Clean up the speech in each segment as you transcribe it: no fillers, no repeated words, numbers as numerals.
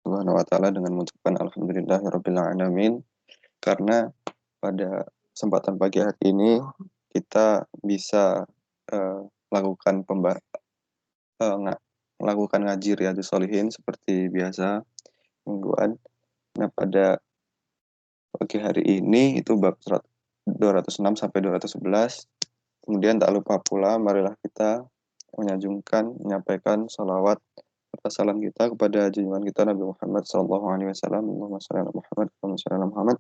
Subhanahu wa taala dengan mengucapkan alhamdulillahirabbil alamin, karena pada kesempatan pagi hari ini kita bisa lakukan melakukan ngaji Riyadhus Shalihin seperti biasa mingguan. Nah, pada pagi hari ini itu bab 206 sampai 211. Kemudian tak lupa pula marilah kita menyampaikan salawat serta salam kita kepada junjungan kita Nabi Muhammad sallallahu alaihi wasallam. Allahumma shalli ala Muhammad wa shalli ala Muhammad.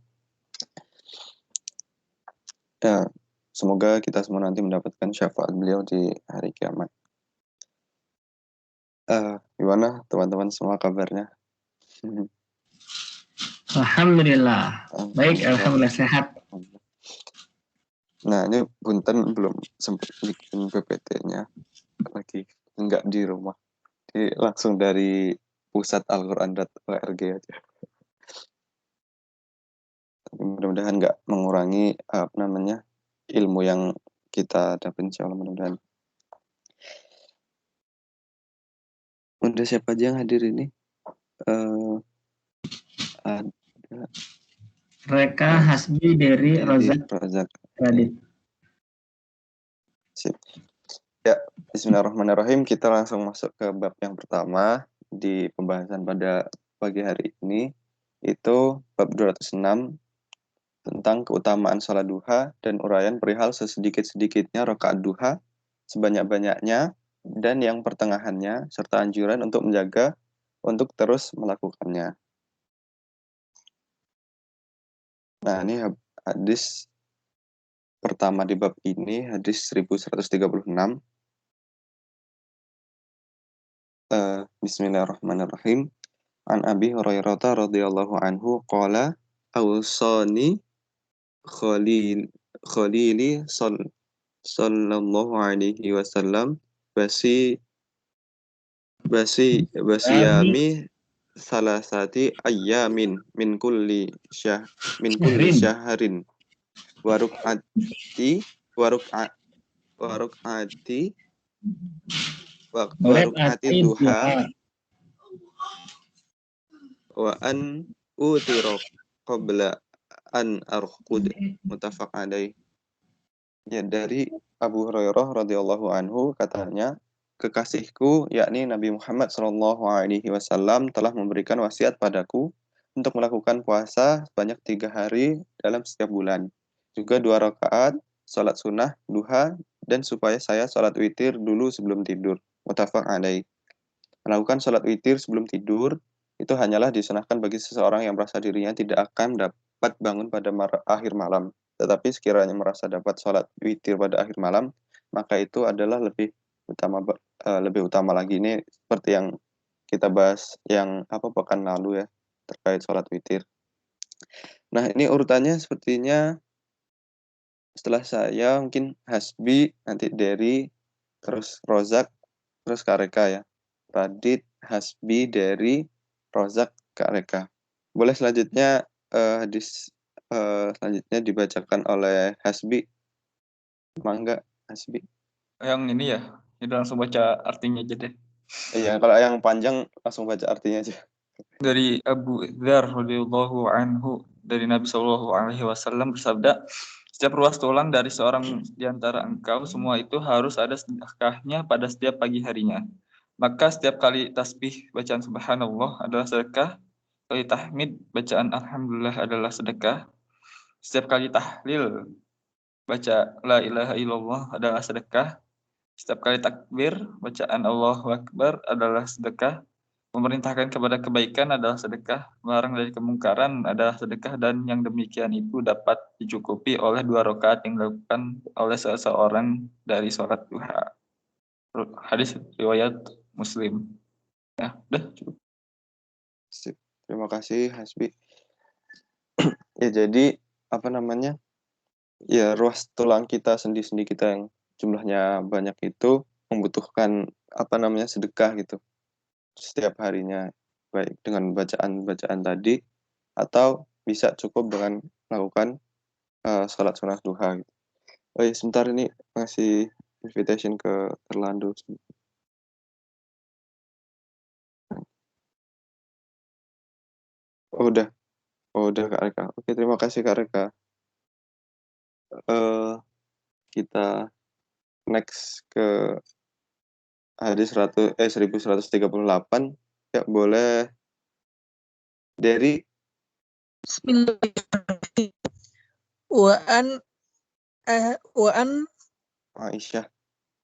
Ya, semoga kita semua nanti mendapatkan syafaat beliau di hari kiamat. Gimana teman-teman semua kabarnya? Alhamdulillah. Baik, alhamdulillah sehat. Nah, ini punten belum sempat bikin PPT-nya, lagi enggak di rumah. Jadi langsung dari pusat Al-Quran.org aja. Mudah-mudahan nggak mengurangi ilmu yang kita dapat, insyaallah mudah-mudahan. Udah siapa aja yang hadir ini? Ada Reka Hasbi dari Rozak Radit. Sip. Ya, bismillahirrahmanirrahim. Kita langsung masuk ke bab yang pertama di pembahasan pada pagi hari ini, itu bab 206 tentang keutamaan sholat duha dan uraian perihal sesedikit-sedikitnya rakaat duha, sebanyak-banyaknya, dan yang pertengahannya, serta anjuran untuk menjaga untuk terus melakukannya. Nah, ini hadis pertama di bab ini, hadis 1136. Bismillahirrahmanirrahim. An Abi Hurairah radhiyallahu anhu qala awsani khalili sallallahu alaihi wasallam basiyami salasati ayyamin min kulli syahrin waruk'ati duha wa an utira qabla an arqud, muttafaq alaih. Ya, dari Abu Hurairah radhiyallahu anhu katanya, kekasihku yakni Nabi Muhammad sallallahu alaihi wasallam telah memberikan wasiat padaku untuk melakukan puasa sebanyak 3 hari dalam setiap bulan, juga 2 rakaat salat sunnah duha, dan supaya saya salat witir dulu sebelum tidur, muttafaq alaih. Melakukan salat witir sebelum tidur itu hanyalah disunahkan bagi seseorang yang merasa dirinya tidak akan dapat bangun pada akhir malam. Tetapi sekiranya merasa dapat sholat witir pada akhir malam, maka itu adalah lebih utama lagi. Ini seperti yang kita bahas yang pekan lalu ya, terkait sholat witir. Nah, ini urutannya sepertinya setelah saya mungkin Hasbi, nanti Dery, terus Rozak, terus Kareka ya. Radit, Hasbi, Dery, Rozak, Kareka. Boleh selanjutnya hadis selanjutnya dibacakan oleh Hasbi. Mangga, Hasbi. Yang ini ya, kita langsung baca artinya aja deh. Iya, kalau yang panjang langsung baca artinya aja. Dari Abu Dzar radhiyallahu anhu, dari Nabi Shallallahu alaihi wasallam bersabda, setiap ruas tulang dari seorang di antara engkau semua itu harus ada sedekahnya pada setiap pagi harinya. Maka setiap kali tasbih bacaan subhanallah adalah sedekah, kali tahmid bacaan alhamdulillah adalah sedekah, setiap kali tahlil baca la ilaha illallah adalah sedekah, setiap kali takbir bacaan Allahu Akbar adalah sedekah, memerintahkan kepada kebaikan adalah sedekah, melarang dari kemungkaran adalah sedekah, dan yang demikian itu dapat dicukupi oleh 2 rakaat yang dilakukan oleh seseorang dari sholat duha. Hadis riwayat Muslim. Ya, udah cukup. Terima kasih Hasbi. Ya, jadi ya ruas tulang kita, sendi-sendi kita yang jumlahnya banyak itu membutuhkan sedekah gitu setiap harinya, baik dengan bacaan-bacaan tadi atau bisa cukup dengan melakukan sholat sunnah duha gitu. Oh ya, sebentar, ini ngasih invitation ke Terlandu. udah. Udah Kak Reka. Oke, terima kasih Kak Reka. Kita next ke hadis 1138. Ya, boleh dari Bismillahirrahmanirrahim. Wa an Aisyah.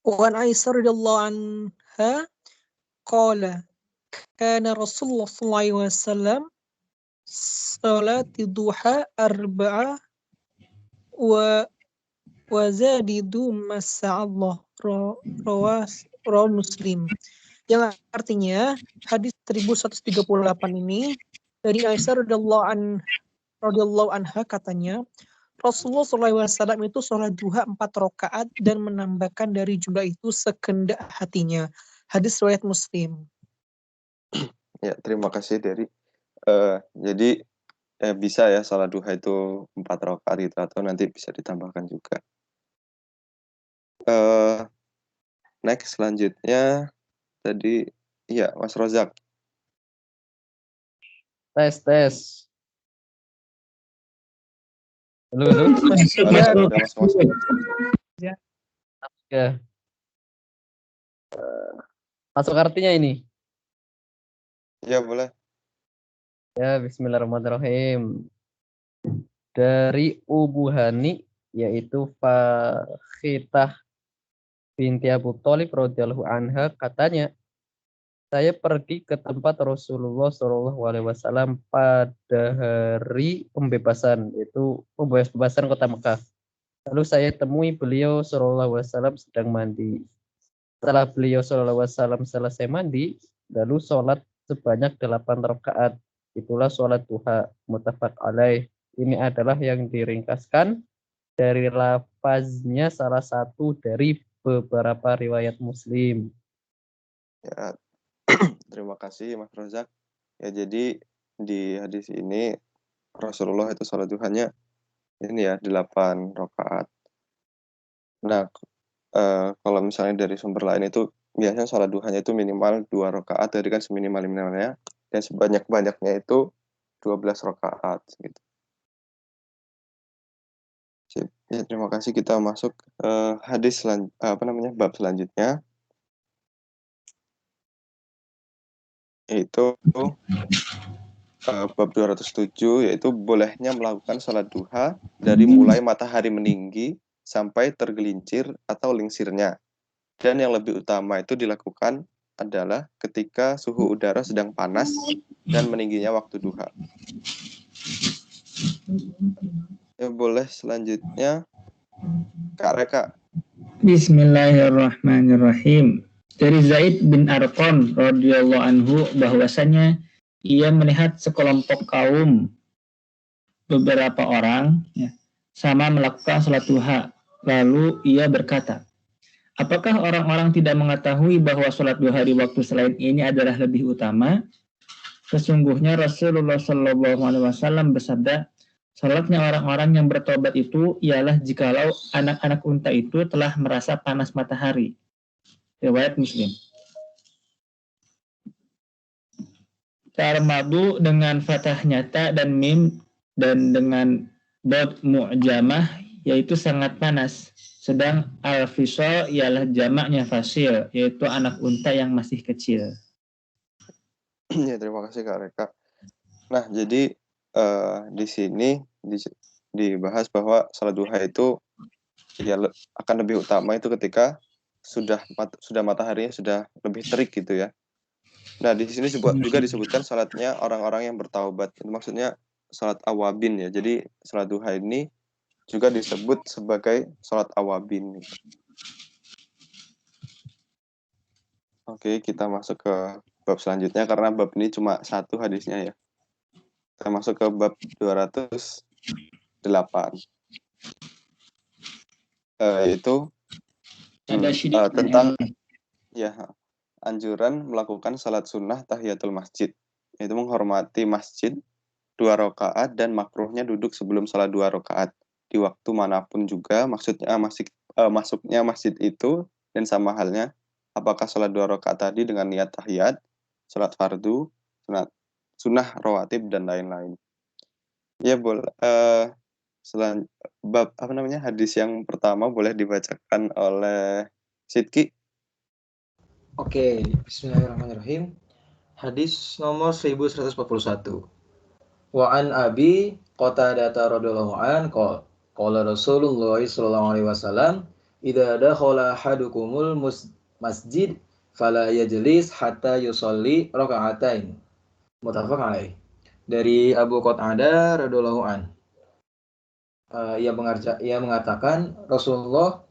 Aisyah radhiyallahu anha qala kana Rasulullah sallallahu alaihi wasallam salati duha arba'a wa zadidu masa'allah rawas Muslim. Yang artinya hadis 1138 ini dari Aisyah radhiyallahu anha katanya Rasulullah SAW itu sholat duha 4 rakaat dan menambahkan dari jumlah itu sekendak hatinya. Hadis riwayat Muslim. Ya, terima kasih dari jadi bisa ya sholat duha itu 4 rakaat gitu, atau nanti bisa ditambahkan juga. Next selanjutnya tadi ya Mas Rozak. Tes. Halo. Masuk. Ya. Masuk artinya ini. Ya, boleh. Ya, bismillahirrahmanirrahim. Dari Ubu Hani, yaitu Fakhitah binti Abu Thalib radhiyallahu anha, katanya, saya pergi ke tempat Rasulullah SAW pada hari pembebasan, yaitu pembebasan kota Mekah. Lalu saya temui beliau SAW sedang mandi. Setelah beliau SAW selesai mandi, lalu sholat sebanyak 8 rakaat. Itulah sholat duha, muttafaq alaih. Ini adalah yang diringkaskan dari lafaznya salah satu dari beberapa riwayat Muslim. Ya, terima kasih Mas Rozak. Ya, jadi di hadis ini Rasulullah itu sholat duhanya ini ya 8 rakaat. Nah, kalau misalnya dari sumber lain itu biasanya sholat duhanya itu minimal 2 rakaat, jadi kan seminimal-minimalnya, dan sebanyak-banyaknya itu 12 rakaat gitu. Ya, terima kasih. Kita masuk hadis bab selanjutnya, yaitu bab 207, yaitu bolehnya melakukan sholat duha dari mulai matahari meninggi sampai tergelincir atau lingsirnya. Dan yang lebih utama itu dilakukan adalah ketika suhu udara sedang panas dan meningginya waktu duha. Ya, boleh selanjutnya Kak Reka. Bismillahirrahmanirrahim. Dari Zaid bin Arqam radhiyallahu anhu bahwasanya ia melihat sekelompok kaum, beberapa orang sama melakukan salat duha. Lalu ia berkata, apakah orang-orang tidak mengetahui bahwa salat duha di waktu selain ini adalah lebih utama? Sesungguhnya Rasulullah SAW bersabda, salatnya orang-orang yang bertobat itu ialah jikalau anak-anak unta itu telah merasa panas matahari. Riwayat Muslim. Tarmadu dengan fathah nyata dan mim, dan dengan dot mu'jamah, yaitu sangat panas. Sedang al-fisal ialah jamaknya fasil, yaitu anak unta yang masih kecil. Ya, terima kasih Kak Reka. Nah, jadi di sini dibahas bahwa salat duha itu ya akan lebih utama itu ketika sudah mataharinya sudah lebih terik gitu ya. Nah, di sini juga disebutkan salatnya orang-orang yang bertaubat. Itu maksudnya salat awabin ya. Jadi salat duha ini juga disebut sebagai salat awabin. Oke, kita masuk ke bab selanjutnya karena bab ini cuma satu hadisnya ya. Kita masuk ke bab 208. Yaitu tentang anjuran melakukan salat sunnah tahiyatul masjid, yaitu menghormati masjid 2 rakaat dan makruhnya duduk sebelum salat 2 rakaat di waktu manapun juga. Maksudnya masuknya masjid itu dan sama halnya apakah salat 2 rakaat tadi dengan niat tahiyat, salat fardu, sunnah rawatib dan lain-lain. Ya boleh. Bab hadis yang pertama boleh dibacakan oleh Sidki. Oke, bismillahirrahmanirrahim. Hadis nomor 1141. Wa an Abi Qatadah radhiyallahu an qala Rasulullah sallallahu alaihi wasallam, "Idza dakhala ahadukumul masjid fala yajlis hatta yusalli raka'atain." Muttafaq alaih. Dari Abu Qatadah radhiyallahu an. Ia mengatakan Rasulullah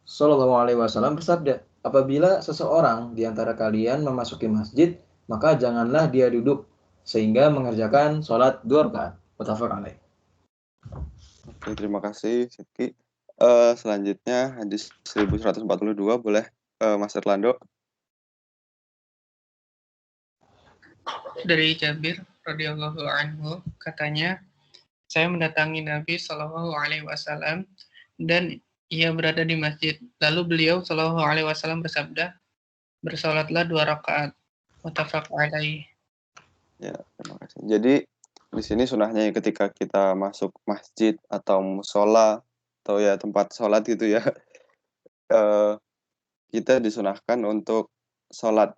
sallallahu alaihi wasallam bersabda, apabila seseorang di antara kalian memasuki masjid, maka janganlah dia duduk sehingga mengerjakan sholat 2 rakaat. Muttafaq alaih. Oke, terima kasih Sidki. Selanjutnya hadis 1142 boleh Mas Erlando. Dari Jabir radhiyallahu anhu katanya, saya mendatangi Nabi Shallallahu alaihi wasallam dan ia berada di masjid. Lalu beliau Shallallahu alaihi wasallam bersabda, "Bersalatlah 2 rakaat." Muttafaq alaih. Ya, terima kasih. Jadi di sini sunahnya ketika kita masuk masjid atau musola atau ya tempat sholat gitu ya, kita disunahkan untuk sholat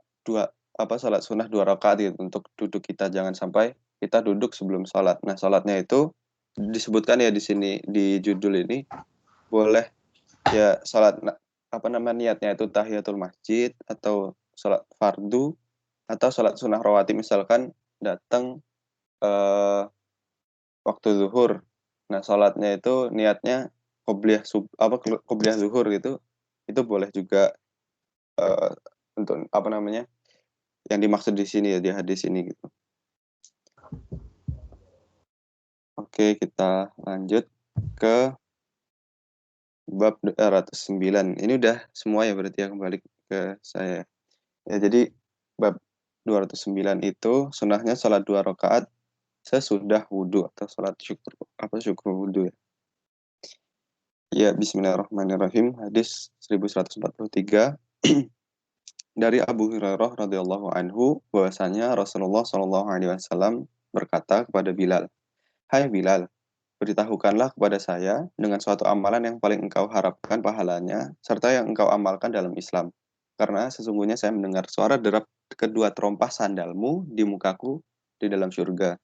sunnah 2 rakaat gitu, untuk duduk kita, jangan sampai kita duduk sebelum sholat. Nah, sholatnya itu disebutkan ya di sini di judul ini boleh ya sholat niatnya itu tahiyatul masjid atau sholat fardu atau sholat sunnah rawatib, misalkan datang waktu zuhur. Nah, sholatnya itu niatnya qobliyah zuhur gitu. Itu boleh juga untuk yang dimaksud di sini ya, di hadis ini gitu. Oke, kita lanjut ke bab 209. Ini udah semua ya berarti ya, kembali ke saya. Ya, jadi bab 209 itu sunahnya sholat 2 rakaat sesudah wudhu atau sholat syukur wudhu ya. Ya, bismillahirrahmanirrahim. Hadis 1143 dari Abu Hurairah radhiyallahu anhu bahwasanya Rasulullah shallallahu alaihi wasallam berkata kepada Bilal, "Hai Bilal, beritahukanlah kepada saya dengan suatu amalan yang paling engkau harapkan pahalanya serta yang engkau amalkan dalam Islam. Karena sesungguhnya saya mendengar suara derap kedua terompah sandalmu di mukaku di dalam surga."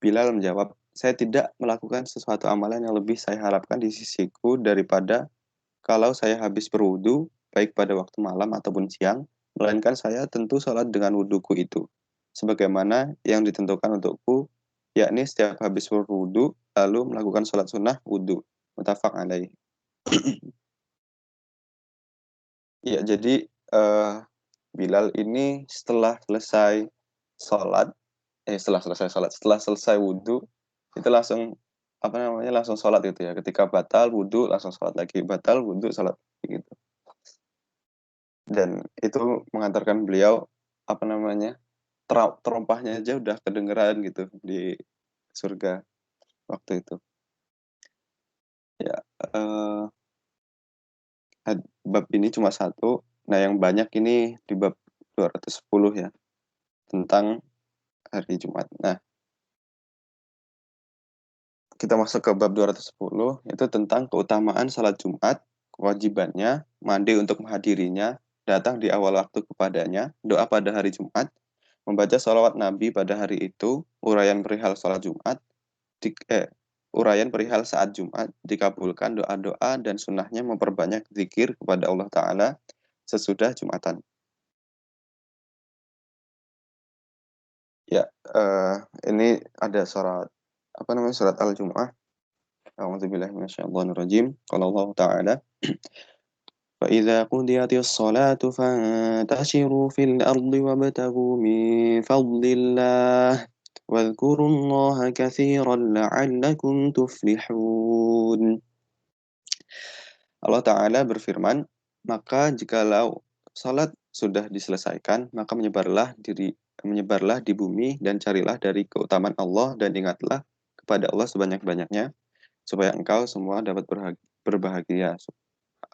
Bilal menjawab, "Saya tidak melakukan sesuatu amalan yang lebih saya harapkan di sisiku daripada kalau saya habis berwudu, baik pada waktu malam ataupun siang, melainkan saya tentu sholat dengan wuduku itu, sebagaimana yang ditentukan untukku, yakni setiap habis berwudu, lalu melakukan sholat sunnah wudu." Muttafaq alaih. Ya, jadi Bilal ini setelah selesai wudu, itu langsung langsung sholat gitu ya. Ketika batal wudu langsung sholat lagi, batal wudu sholat lagi gitu. Dan itu mengantarkan beliau terompahnya aja udah kedengeran gitu di surga waktu itu. Ya, bab ini cuma satu. Nah, yang banyak ini di bab 210 ya, tentang hari Jumat. Nah, kita masuk ke bab 210, itu tentang keutamaan salat Jumat, kewajibannya, mandi untuk menghadirinya, datang di awal waktu kepadanya, doa pada hari Jumat, membaca sholawat Nabi pada hari itu, uraian perihal salat Jumat, uraian perihal saat Jumat, dikabulkan doa-doa dan sunnahnya memperbanyak zikir kepada Allah Ta'ala sesudah Jumatan. Ya, ini ada surat Al-Jumu'ah. A'udzubillahi minasyaitonirrajim. Qala Allah Ta'ala, فَإِذَا قُضِيَتِ الصَّلَاةُ فَانتَشِرُوا فِي الْأَرْضِ وَابْتَغُوا مِنْ فَضْلِ اللَّهِ وَاذْكُرُوا اللَّهَ كَثِيرًا لَعَلَّكُمْ تُفْلِحُونَ. Allah Ta'ala berfirman, maka jikalau salat sudah diselesaikan, maka menyebarlah di bumi dan carilah dari keutamaan Allah dan ingatlah kepada Allah sebanyak-banyaknya supaya engkau semua dapat berbahagia.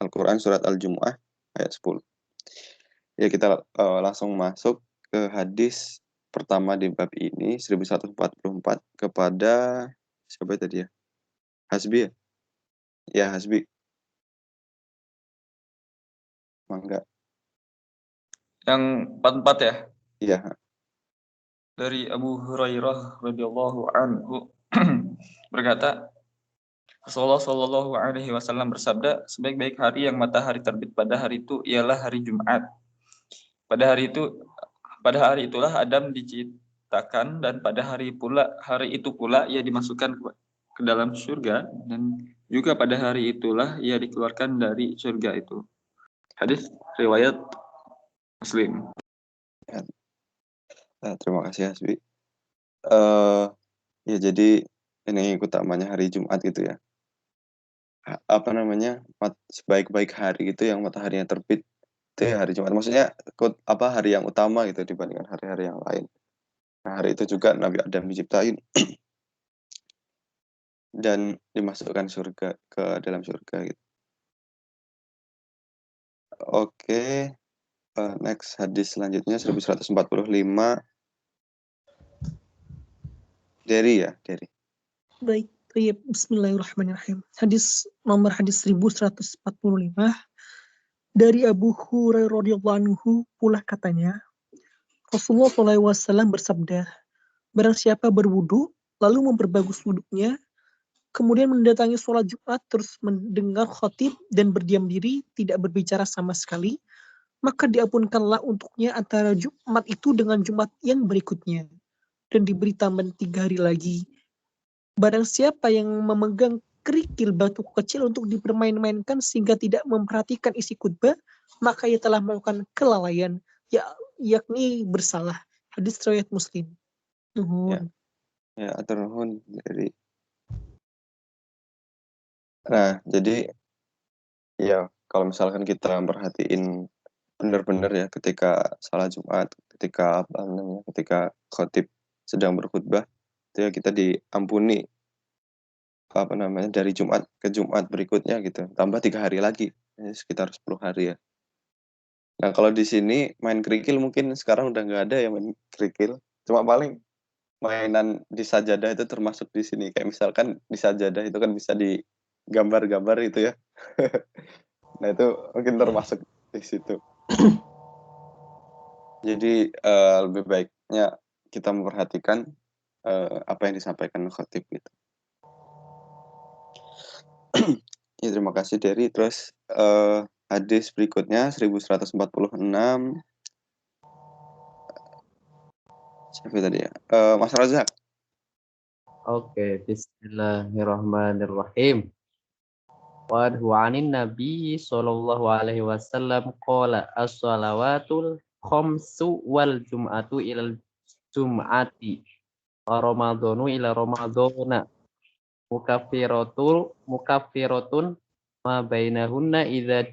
Al-Quran Surat Al-Jumu'ah ayat 10. Ya, kita langsung masuk ke hadis pertama di bab ini 1144 kepada siapa tadi ya? Hasbi ya? Ya, Hasbi. Mangga. Yang 44 ya, Iya. dari Abu Hurairah radhiyallahu anhu berkata, Rasulullah Shallallahu Alaihi Wasallam bersabda, sebaik-baik hari yang matahari terbit pada hari itu ialah hari Jumat. Pada hari itulah Adam diciptakan dan pada hari itu pula ia dimasukkan ke dalam surga dan juga pada hari itulah ia dikeluarkan dari surga itu. Hadis riwayat Muslim. Nah, terima kasih Hasbi. Ya jadi ini utamanya hari Jumat gitu ya. Apa namanya? Sebaik-baik hari itu yang mataharinya terbit itu ya hari Jumat. Maksudnya hari yang utama gitu dibandingkan hari-hari yang lain. Nah, hari itu juga Nabi Adam diciptain dan dimasukkan surga ke dalam surga gitu. Oke. Next hadis selanjutnya 1145 Derry ya, Derry. Baik, bismillahirrahmanirrahim. Nomor hadis 1145 dari Abu Hurairah radhiyallahu anhu pula katanya, Rasulullah SAW bersabda, barang siapa berwudu lalu memperbagus wuduknya, kemudian mendatangi sholat Jumat terus mendengar khatib dan berdiam diri, tidak berbicara sama sekali, maka diampunkanlah untuknya antara Jumat itu dengan Jumat yang berikutnya, dan diberi tambahan 3 hari lagi. Barang siapa yang memegang kerikil batu kecil untuk dipermain-mainkan sehingga tidak memperhatikan isi khutbah, maka ia telah melakukan kelalaian, yakni bersalah. Hadis riwayat Muslim. Nuhun. Ya, atur nuhun dari. Nah, jadi ya kalau misalkan kita perhatiin benar-benar ya ketika salat Jumat, ketika ketika khatib sedang berkhutbah, itu ya kita diampuni dari Jumat ke Jumat berikutnya gitu, tambah 3 hari lagi, sekitar 10 hari ya. Nah kalau di sini main kerikil mungkin sekarang udah nggak ada ya main kerikil, cuma paling mainan di sajadah itu termasuk di sini, kayak misalkan di sajadah itu kan bisa digambar-gambar itu ya. Nah itu mungkin termasuk di situ. Jadi lebih baiknya kita memperhatikan apa yang disampaikan khatib gitu. Ya, terima kasih Derry. Terus hadis berikutnya 1146. Siapa tadi ya? Mas Razak. Oke, bismillahirrahmanirrahim. Wa anin Nabi sallallahu alaihi wasallam qala as-salawatul khamsu wal jum'atu ilal jum'ati wa ramadhanu ila ramadhana mukaffiratun ma bainahunna idza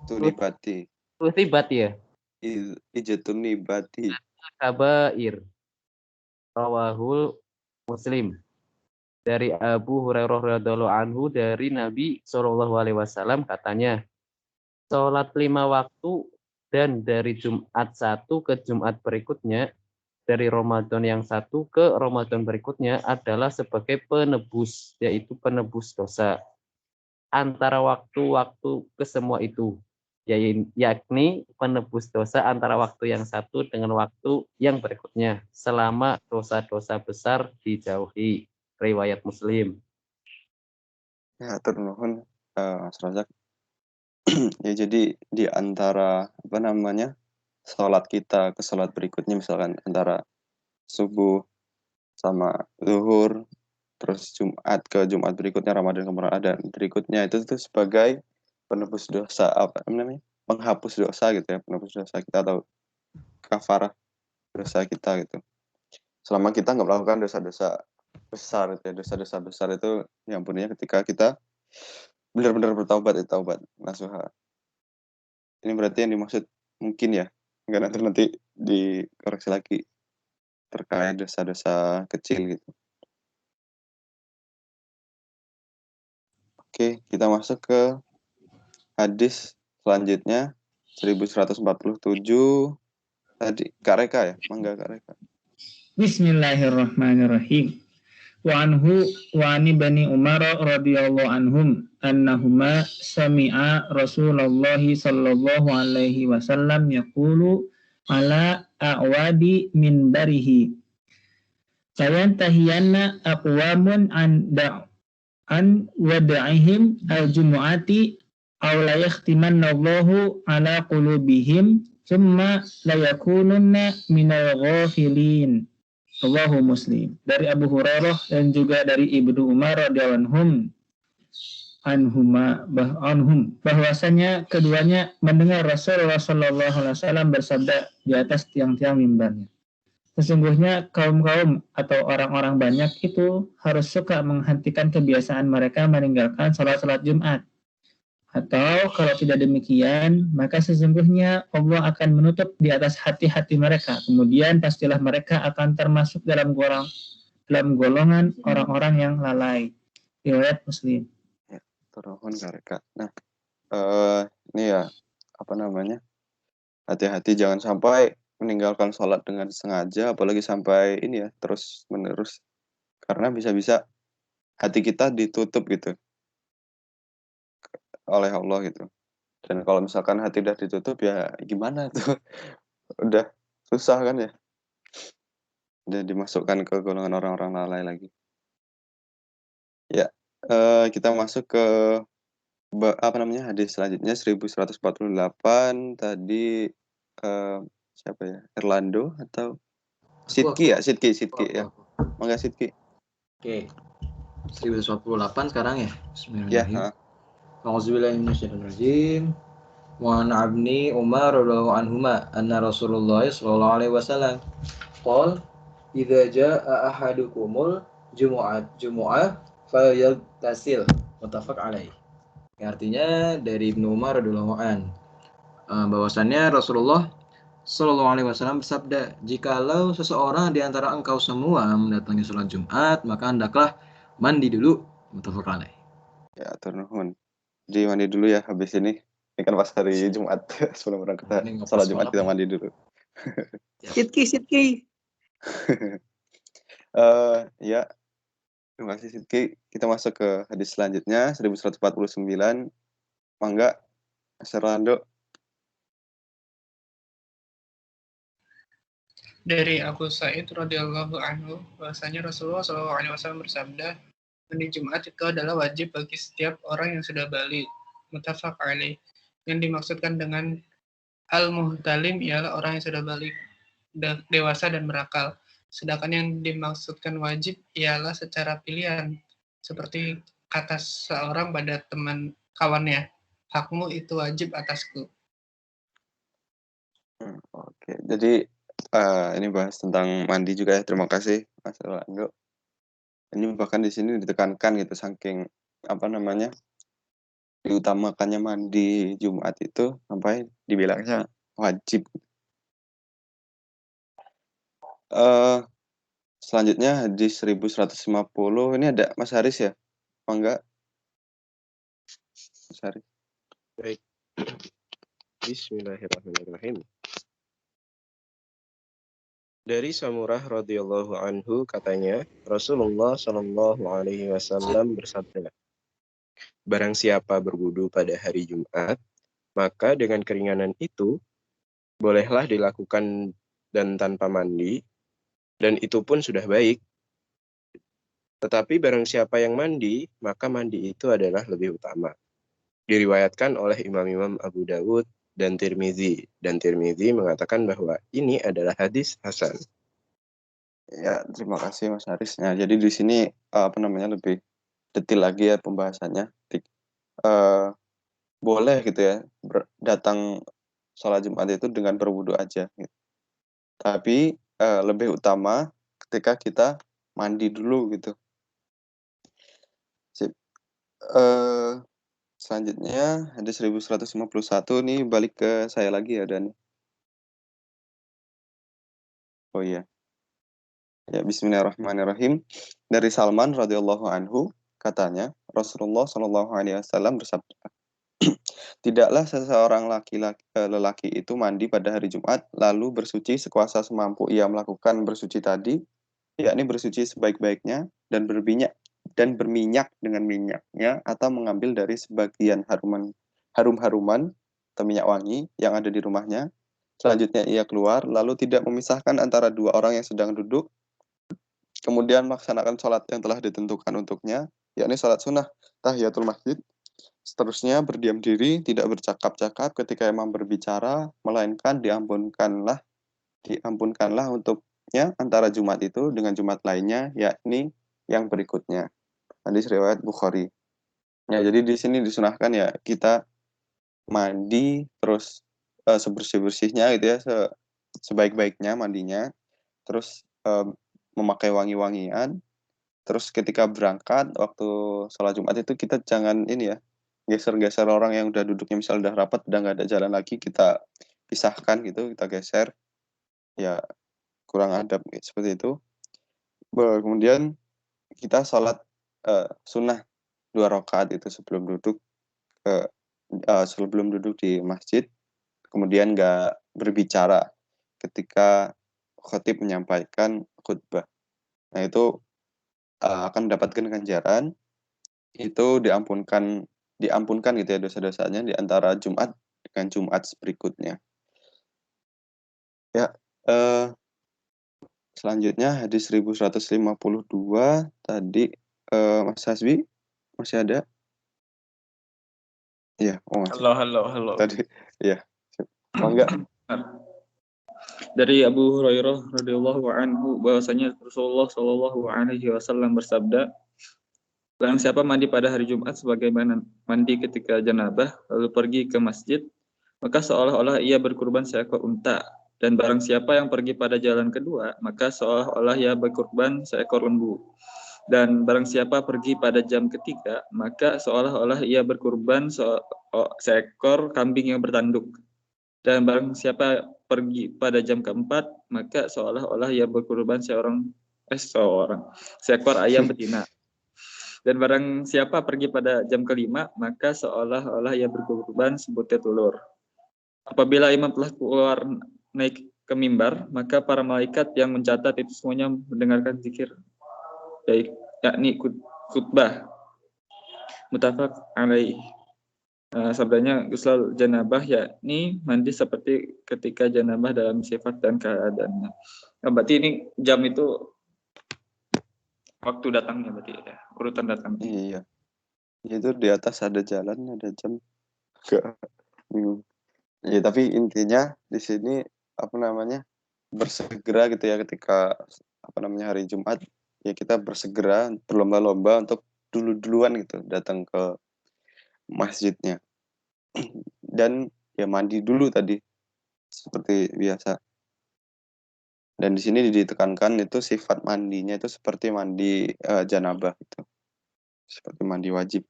Tunibati. tusibat ya Ijatunibati. kabair rawahul Muslim. Dari Abu Hurairah radhiyallahu anhu dari Nabi Shallallahu alaihi wasallam katanya, sholat 5 waktu dan dari Jumat 1 ke Jumat berikutnya, dari Ramadan yang 1 ke Ramadan berikutnya adalah sebagai penebus, yaitu penebus dosa antara waktu-waktu ke semua itu, yakni penebus dosa antara waktu yang satu dengan waktu yang berikutnya selama dosa-dosa besar dijauhi. Riwayat Muslim. Ya, atur nuhun Mas Razak. Ya jadi di antara sholat kita ke sholat berikutnya, misalkan antara subuh sama zuhur, terus Jumat ke Jumat berikutnya, Ramadan ke Ramadan berikutnya, itu tuh sebagai penebus dosa, menghapus dosa gitu ya, penebus dosa kita atau kafarah dosa kita gitu. Selama kita nggak melakukan dosa-dosa besar gitu ya, dosa-dosa besar itu yang punya ketika kita benar-benar bertaubat nasuha. Ini berarti yang dimaksud mungkin ya, nggak nanti dikoreksi lagi terkait dosa-dosa kecil gitu. Oke, kita masuk ke hadis selanjutnya 1147 tadi Kak Reka ya, mangga Kak Reka. Bismillahirrahmanirrahim. Wa anhu wa ani bani Umar radhiyallahu anhum annahuma sami'a Rasulullah sallallahu alaihi wasallam yaqulu ala a'wadi min barihi fayantahiyanna aqwamun an wada'ihim al-jumu'ati aw la yakhtimanna Allahu ala qulubihim thumma la yakununna minal ghafilin. Allahu Muslim. Dari Abu Hurairah dan juga dari Ibnu Umar radhiyallahu anhum bahwasanya keduanya mendengar Rasulullah sallallahu alaihi wasallam bersabda di atas tiang-tiang mimbarnya. Sesungguhnya kaum-kaum atau orang-orang banyak itu harus suka menghentikan kebiasaan mereka meninggalkan salat-salat Jumat. Atau kalau tidak demikian, maka sesungguhnya Allah akan menutup di atas hati-hati mereka. Kemudian pastilah mereka akan termasuk dalam golongan orang-orang yang lalai. Riwayat Muslim. Ya, turun Kak Reka. Nah, ini ya, apa namanya? Hati-hati jangan sampai meninggalkan sholat dengan sengaja, apalagi sampai ini ya, terus menerus. Karena bisa-bisa hati kita ditutup gitu oleh Allah gitu. Dan kalau misalkan hati udah ditutup ya gimana tuh? Udah susah kan ya? Udah dimasukkan ke golongan orang-orang lalai lagi. Ya, kita masuk ke hadis selanjutnya 1148 tadi siapa ya? Erlando atau Sidki ya? Sidki ya. Mangga Sidki. Oke. 1148 sekarang ya. Ya, A'udzubillahi minasyaitonirrajim. Wa an Ibni Umar radhiyallahu anhuma anna Rasulullah sallallahu alaihi wasallam qala idza jaa ahadukumul jumu'ah falyagtasil. Muttafaq alaih. Artinya dari Ibnu Umar radhiyallahu an bahwasannya Rasulullah sallallahu alaihi wasallam bersabda, jikalau seseorang di antara engkau semua mendatangi salat Jumat, maka hendaklah mandi dulu. Muttafaq alaih. Ya, turun. Jadi mandi dulu ya habis ini. Ini kan pas hari Jumat. Sebelum berangkat salat Jumat kita mandi dulu. Sidki. Ya. Terima kasih Sidki. Kita masuk ke hadis selanjutnya 1149. Mangga Mas Erlando. Dari Abu Sa'id radhiyallahu anhu bahwasanya Rasulullah SAW bersabda, mandi Jumat itu adalah wajib bagi setiap orang yang sudah balik. Muttafaq alaih. Yang dimaksudkan dengan al-muhtalim ialah orang yang sudah balik, dewasa dan berakal. Sedangkan yang dimaksudkan wajib ialah secara pilihan, seperti kata seorang pada teman kawannya, hakmu itu wajib atasku. Oke, jadi ini bahas tentang mandi juga ya. Terima kasih Mas Erlando. Ini bahkan di sini ditekankan gitu saking diutamakannya mandi Jumat itu sampai dibilangnya wajib. Selanjutnya hadis 1150 ini ada Mas Haris ya? Apa enggak? Mas Haris. Baik. Bismillahirrahmanirrahim. Dari Samurah radhiyallahu anhu katanya, Rasulullah shallallahu alaihi wasallam bersabda, barang siapa berwudu pada hari Jumat, maka dengan keringanan itu bolehlah dilakukan dan tanpa mandi, dan itu pun sudah baik. Tetapi barang siapa yang mandi, maka mandi itu adalah lebih utama. Diriwayatkan oleh imam-imam Abu Dawud dan Tirmizi mengatakan bahwa ini adalah hadis hasan. Ya, terima kasih Mas Haris. Nah, jadi di sini lebih detail lagi ya pembahasannya. Boleh gitu ya datang sholat Jumat itu dengan berwudu aja. Gitu. Tapi lebih utama ketika kita mandi dulu gitu. Selanjutnya ada 1151 nih balik ke saya lagi ya Dan. Oh iya. Ya, bismillahirrahmanirrahim. Dari Salman radhiyallahu anhu katanya Rasulullah Shallallahu alaihi wasallam bersabda, Tidaklah seseorang lelaki itu mandi pada hari Jumat, lalu bersuci sekuasa semampu ia melakukan bersuci tadi, yakni bersuci sebaik-baiknya dan berminyak dengan minyaknya, atau mengambil dari sebagian harum-haruman atau minyak wangi yang ada di rumahnya. Selanjutnya ia keluar, lalu tidak memisahkan antara dua orang yang sedang duduk, kemudian melaksanakan sholat yang telah ditentukan untuknya, yakni sholat sunnah tahiyatul masjid. Seterusnya berdiam diri, tidak bercakap-cakap ketika imam berbicara, melainkan diampunkanlah untuknya antara Jumat itu dengan Jumat lainnya, yakni yang berikutnya. Hadis riwayat Bukhari. Ya, jadi di sini disunahkan ya kita mandi terus sebersih-bersihnya gitu ya, sebaik-baiknya mandinya, terus memakai wangi-wangian, terus ketika berangkat waktu sholat Jumat itu kita jangan ini ya, geser-geser orang yang udah duduknya misalnya udah rapat, udah nggak ada jalan lagi, kita pisahkan gitu, kita geser, ya kurang adab seperti itu. Kemudian kita sholat sunnah 2 rakaat itu sebelum duduk di masjid, kemudian nggak berbicara ketika khatib menyampaikan khutbah. Nah itu akan mendapatkan ganjaran, itu diampunkan gitu ya dosa-dosanya di antara Jumat dengan Jumat berikutnya. Ya, selanjutnya hadis 1152 tadi, Mas Hasbi masih ada? Iya, masih. Halo. Tadi, iya. Oh enggak? Dari Abu Hurairah radhiyallahu anhu bahwasanya Rasulullah Shallallahu alaihi wasallam bersabda, barang siapa mandi pada hari Jumat sebagaimana mandi ketika janabah lalu pergi ke masjid, maka seolah-olah ia berkurban seekor unta, dan barang siapa yang pergi pada jalan kedua, maka seolah-olah ia berkurban seekor lembu. Dan barang siapa pergi pada jam ketiga, maka seolah-olah ia berkurban seekor kambing yang bertanduk. Dan barang siapa pergi pada jam keempat, maka seolah-olah ia berkurban seekor ayam betina. Dan barang siapa pergi pada jam kelima, maka seolah-olah ia berkurban sebutir telur. Apabila imam telah keluar naik ke mimbar, maka para malaikat yang mencatat itu semuanya mendengarkan zikir, yakni khutbah. Muttafaq alaih. Sabdanya ghusl janabah, yakni mandi seperti ketika janabah dalam sifat dan keadaannya. Nah, berarti ini jam itu waktu datangnya, berarti ya, urutan datangnya. Iya. Itu di atas ada jalan, ada jam. Bingung. Ya, tapi intinya di sini bersegera gitu ya ketika hari Jumat, ya kita bersegera berlomba-lomba untuk duluan gitu datang ke masjidnya. Dan ya mandi dulu tadi seperti biasa. Dan di sini ditekankan itu sifat mandinya itu seperti mandi janabah itu. Seperti mandi wajib.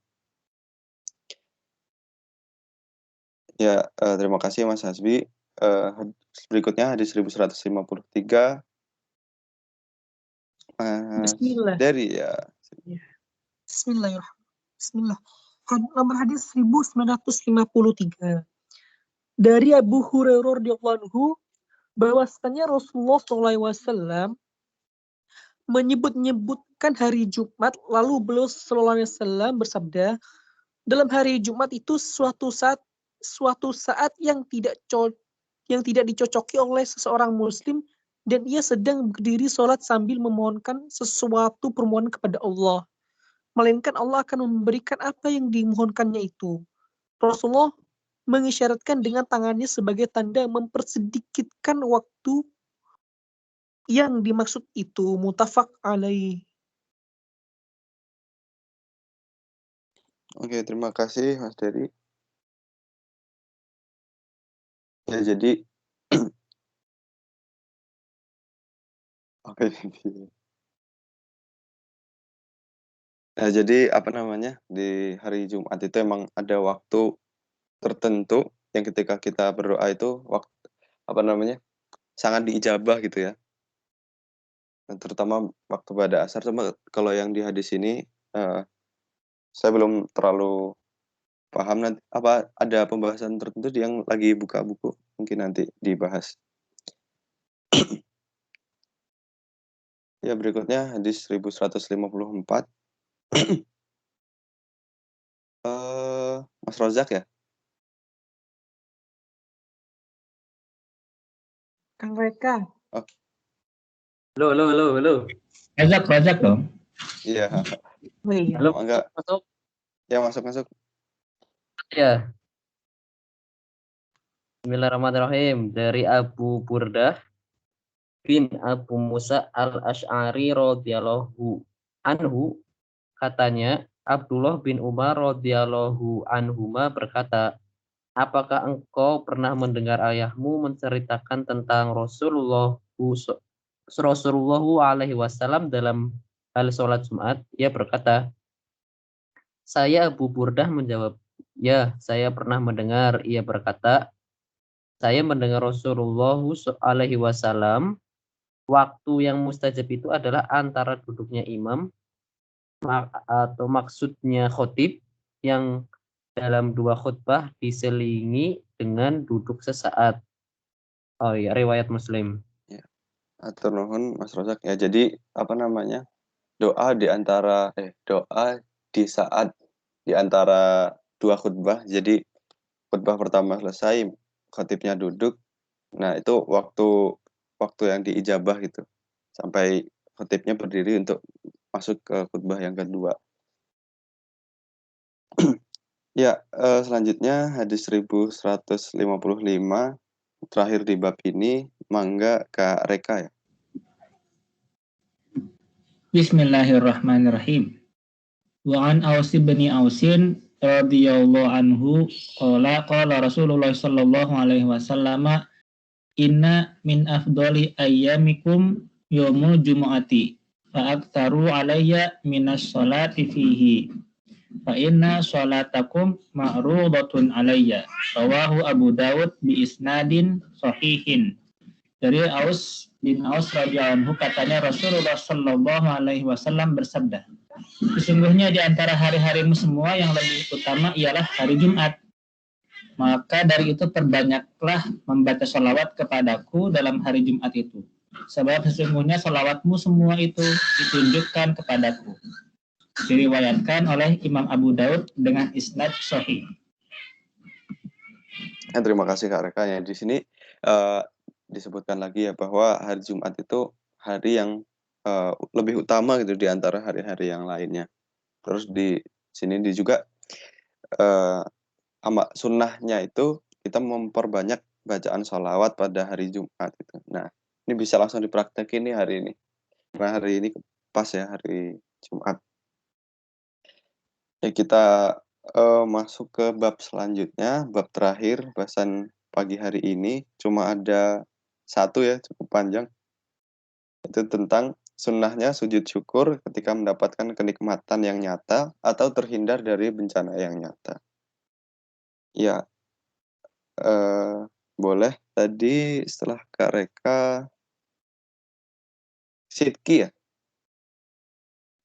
Ya, terima kasih Mas Hasbi. Berikutnya hadis 1153. Bismillah. Dari ya. Bismillahirrahmanirrahim. Bismillah. Nomor hadis 1953. Dari Abu Hurairah radhiyallahu anhu bahwasanya Rasulullah SAW menyebut-nyebutkan hari Jumat, lalu beliau sallallahu alaihi wasallam bersabda, dalam hari Jumat itu suatu saat yang tidak dicocoki oleh seseorang muslim, dan ia sedang berdiri sholat sambil memohonkan sesuatu permohonan kepada Allah, melainkan Allah akan memberikan apa yang dimohonkannya itu. Rasulullah mengisyaratkan dengan tangannya sebagai tanda mempersedikitkan waktu yang dimaksud itu. Muttafaq alaih. Oke, terima kasih Mas Dery. Ya, jadi oke. Nah, jadi di hari Jumat itu emang ada waktu tertentu yang ketika kita berdoa itu sangat diijabah gitu ya. Dan terutama waktu pada asar. Cuma kalau yang di hadis ini saya belum terlalu paham nanti apa ada pembahasan tertentu yang lagi buka buku mungkin nanti dibahas. Ya, berikutnya hadis 1154. Mas Rozak ya? Kang Reka. Halo. Razak dong. Iya. Oh iya. Halo, Enggak. masuk. Ya, masuk. Ya. Bismillahirrahmanirrahim. Dari Abu Burdah bin Abu Musa al-Ash'ari radhiyallahu anhu, katanya Abdullah bin Umar radhiyallahu anhuma berkata, apakah engkau pernah mendengar ayahmu menceritakan tentang Rasulullah alaihi wasallam dalam hal sholat Jumat? Ia berkata, saya Abu Burdah menjawab, ya, saya pernah mendengar. Ia berkata, saya mendengar Rasulullah alaihi wasallam, waktu yang mustajab itu adalah antara duduknya imam atau maksudnya khotib yang dalam dua khutbah diselingi dengan duduk sesaat. Oh iya, riwayat Muslim. Ya. Atur nuhun Mas Rozak ya. Jadi apa namanya? Doa di saat di antara dua khutbah. Jadi khutbah pertama selesai, khatibnya duduk. Nah, itu waktu yang diijabah gitu. Sampai khatibnya berdiri untuk masuk ke khutbah yang kedua. Ya, selanjutnya hadis 1155 terakhir di bab ini, mangga Kak Reka ya. Bismillahirrahmanirrahim. Wa an Aus bin Ausin radhiyallahu anhu qala Rasulullah sallallahu alaihi wasallam, inna min afdali ayyamikum yaumul jumu'ati fa aktsaru alayya minas sholati fihi fa inna sholatakum ma'rudatun alayya. Rawahu Abu Dawud bi isnadin sahihin. Dari Aus bin Aus radhiyallahu anhu, katanya Rasulullah sallallahu alaihi wasallam bersabda, sesungguhnya di antara hari-harimu semua yang lebih utama ialah hari Jumat. Maka dari itu perbanyaklah membaca sholawat kepadaku dalam hari Jumat itu. Sebab sesungguhnya sholawatmu semua itu ditunjukkan kepadaku. Diriwayatkan oleh Imam Abu Daud dengan isnad sahih. Terima kasih Kak Reka ya. Di sini disebutkan lagi ya bahwa hari Jumat itu hari yang lebih utama gitu di antara hari-hari yang lainnya. Terus di sini juga sunnahnya itu kita memperbanyak bacaan sholawat pada hari Jumat gitu. Nah, ini bisa langsung dipraktekin nih hari ini. Karena hari ini pas ya, hari Jumat. Ya, kita masuk ke bab selanjutnya, bab terakhir bahasan pagi hari ini. Cuma ada satu ya, cukup panjang. Itu tentang sunnahnya sujud syukur ketika mendapatkan kenikmatan yang nyata atau terhindar dari bencana yang nyata. Ya, boleh tadi setelah Kak Reka, Sidki ya?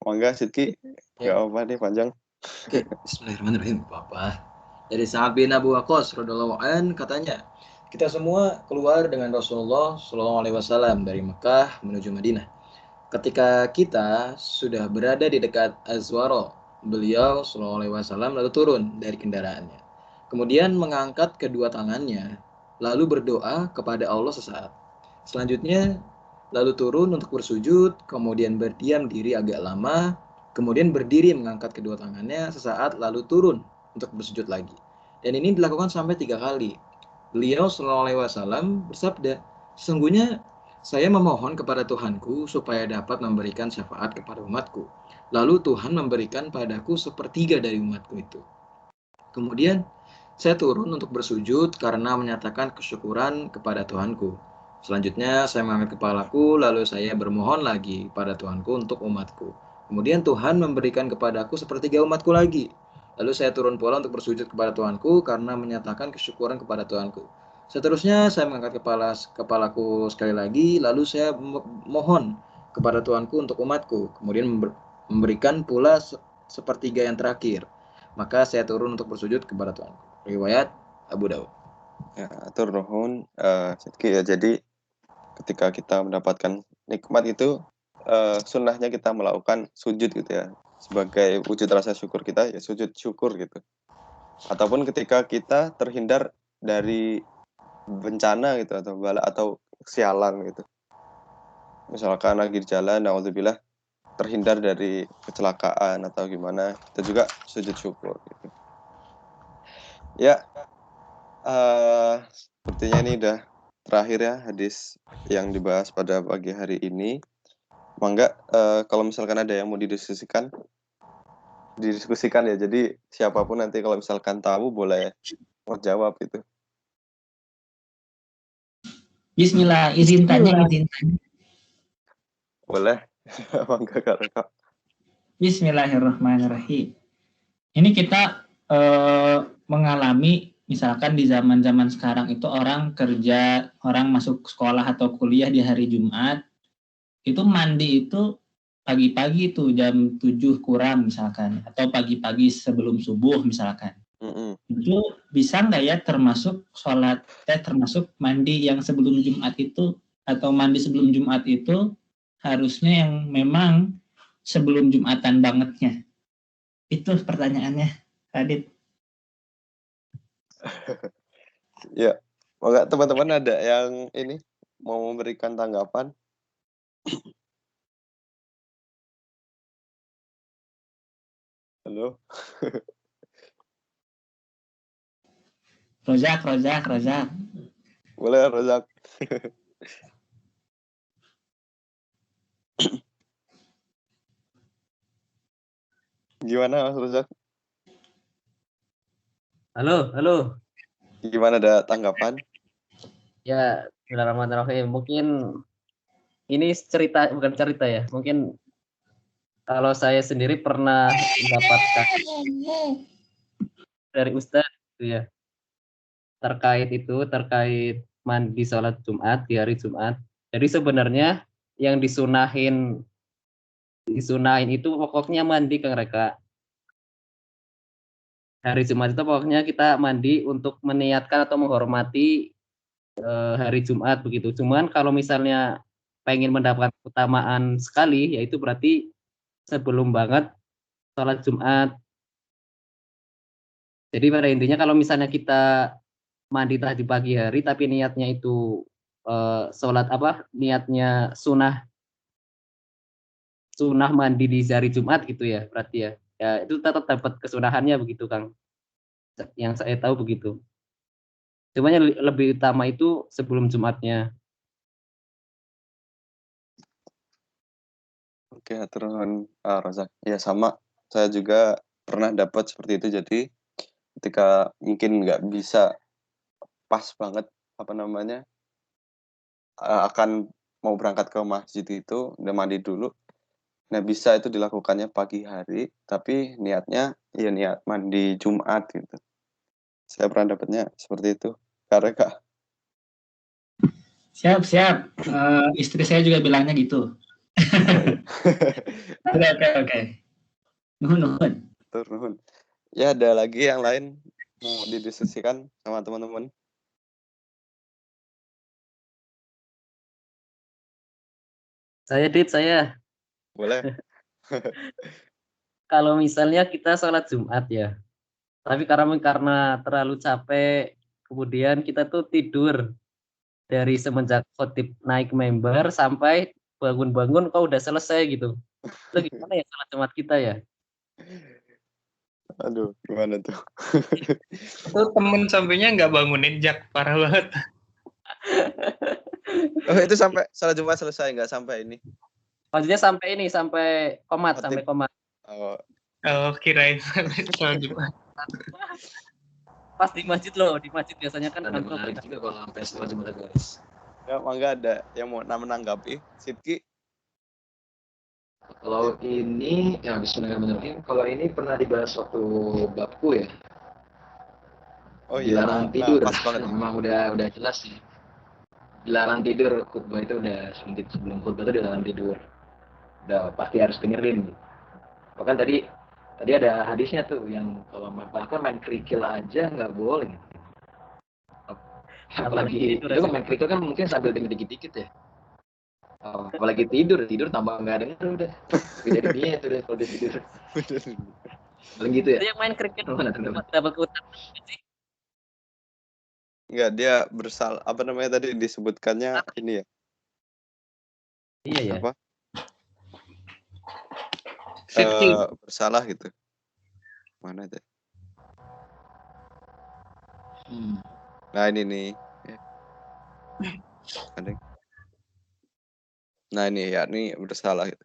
Mangga Sidki, nggak apa nih panjang. Oke, bismillahirrahmanirrahim, Bapak. Dari Sa'ad bin Abu Waqqas radhiyallahu an katanya, kita semua keluar dengan Rasulullah sallallahu alaihi wasallam dari Mekah menuju Madinah. Ketika kita sudah berada di dekat Azwara, beliau sallallahu alaihi wasallam lalu turun dari kendaraannya. Kemudian mengangkat kedua tangannya, lalu berdoa kepada Allah sesaat. Selanjutnya lalu turun untuk bersujud, kemudian berdiam diri agak lama, kemudian berdiri mengangkat kedua tangannya sesaat, lalu turun untuk bersujud lagi. Dan ini dilakukan sampai 3 kali. Beliau sallallahu alaihi wasallam bersabda, sesungguhnya saya memohon kepada Tuhanku supaya dapat memberikan syafaat kepada umatku. Lalu Tuhan memberikan padaku sepertiga dari umatku itu. Kemudian saya turun untuk bersujud karena menyatakan kesyukuran kepada Tuhanku. Selanjutnya saya mengangkat kepalaku, lalu saya bermohon lagi pada Tuhanku untuk umatku. Kemudian Tuhan memberikan kepadaku sepertiga umatku lagi. Lalu saya turun pula untuk bersujud kepada Tuhanku karena menyatakan kesyukuran kepada Tuhanku. Seterusnya saya mengangkat kepalaku sekali lagi, lalu saya mohon kepada Tuhanku untuk umatku. Kemudian memberikan pula sepertiga yang terakhir. maka saya turun untuk bersujud kepada Tuhan. Riwayat Abu Daud. Ya, atur nuhun Sidki ya. Jadi ketika kita mendapatkan nikmat itu sunnahnya kita melakukan sujud gitu ya. Sebagai wujud rasa syukur kita ya sujud syukur gitu. Ataupun ketika kita terhindar dari bencana gitu atau bala atau sialan gitu. Misalkan lagi di jalan, naudzubillah terhindar dari kecelakaan atau gimana, kita juga sujud syukur gitu. Ya, sepertinya ini udah terakhir ya hadis yang dibahas pada pagi hari ini. Mangga kalau misalkan ada yang mau didiskusikan ya. Jadi siapapun nanti kalau misalkan tahu boleh menjawab itu. Bismillah, izin tanya. Boleh. Mangga Kak. Bismillahirrahmanirrahim. Ini kita mengalami misalkan di zaman-zaman sekarang itu orang kerja, orang masuk sekolah atau kuliah di hari Jumat, itu mandi itu pagi-pagi itu jam 7 kurang misalkan, atau pagi-pagi sebelum subuh misalkan. Itu bisa nggak ya termasuk sholat, termasuk mandi yang sebelum Jumat itu, atau mandi sebelum Jumat itu harusnya yang memang sebelum Jumatan bangetnya? Itu pertanyaannya, Radit. Ya, moga teman-teman ada yang ini mau memberikan tanggapan. Halo. Rozak. Boleh Rozak. Gimana Mas Rozak? Halo. Gimana, ada tanggapan? Ya, bismillahirrahmanirrahim. Mungkin ini bukan cerita ya. Mungkin kalau saya sendiri pernah mendapatkan dari Ustadz gitu ya. Terkait mandi sholat Jumat di hari Jumat. Jadi sebenarnya yang disunahin itu pokoknya mandi ke mereka. Hari Jumat itu pokoknya kita mandi untuk meniatkan atau menghormati hari Jumat begitu. Cuman kalau misalnya pengen mendapatkan keutamaan sekali, yaitu berarti sebelum banget sholat Jumat. Jadi pada intinya kalau misalnya kita mandi tadi pagi hari, tapi niatnya itu sholat niatnya sunnah mandi di hari Jumat gitu ya, berarti ya itu tetap dapat kesunahannya begitu Kang. Yang saya tahu begitu. Cuma lebih utama itu sebelum Jumatnya. Oke, turun Rozak. Ya sama, saya juga pernah dapat seperti itu. Jadi ketika mungkin nggak bisa pas banget akan mau berangkat ke masjid itu udah mandi dulu. Nah bisa itu dilakukannya pagi hari, tapi niatnya ya niat mandi Jumat gitu. Saya pernah dapatnya seperti itu. Karena Kak. Siap. Istri saya juga bilangnya gitu. Oke. Nuhun. Nuhun. Ya ada lagi yang lain mau didiskusikan sama teman-teman? Saya. Boleh. Kalau misalnya kita sholat Jumat ya, tapi karena terlalu capek, kemudian kita tuh tidur dari semenjak khotib naik member sampai bangun-bangun kok udah selesai gitu. Itu gimana ya sholat Jumat kita ya? Aduh, gimana tuh? Itu temen sampainya nggak bangunin, Jak, parah banget. Oh, itu sampai sholat Jumat selesai, nggak sampai ini? Maksudnya sampai komat, sampai komat. Oh, kirain sampai sholat Jumat. Pas di masjid loh, di masjid biasanya kan Ada menarik juga kalau sampai sholat Jumat, guys. Ya, mangga ada yang mau menanggapi, Sidki? Kalau ini, ya bismillahirrahmanirrahim. Kalau ini pernah dibahas waktu babku ya. Oh iya. Dilarang tidur. Pas banget. Memang udah jelas sih. Dilarang tidur, khutbah itu udah sebelum khutbah itu dilarang tidur. Udah pasti harus dengerin. Bahkan tadi Tadi ada hadisnya tuh yang kalau bahkan main kerikil aja nggak boleh. Apalagi itu kan main kerikil kan mungkin sambil denger dikit-dikit ya. Apalagi tidur tambah nggak denger udah. Jadi dia itu deh kalau dia tidur. Paling gitu ya. Itu yang main kriket Mana tuh? dapat keutamaan sih. Enggak, dia bersalah. Apa namanya tadi disebutkannya ini ya? Iya ya. Apa? Sidqi. Bersalah gitu. Mana itu? Nah ini nih. Nah ini ya, ini bersalah gitu.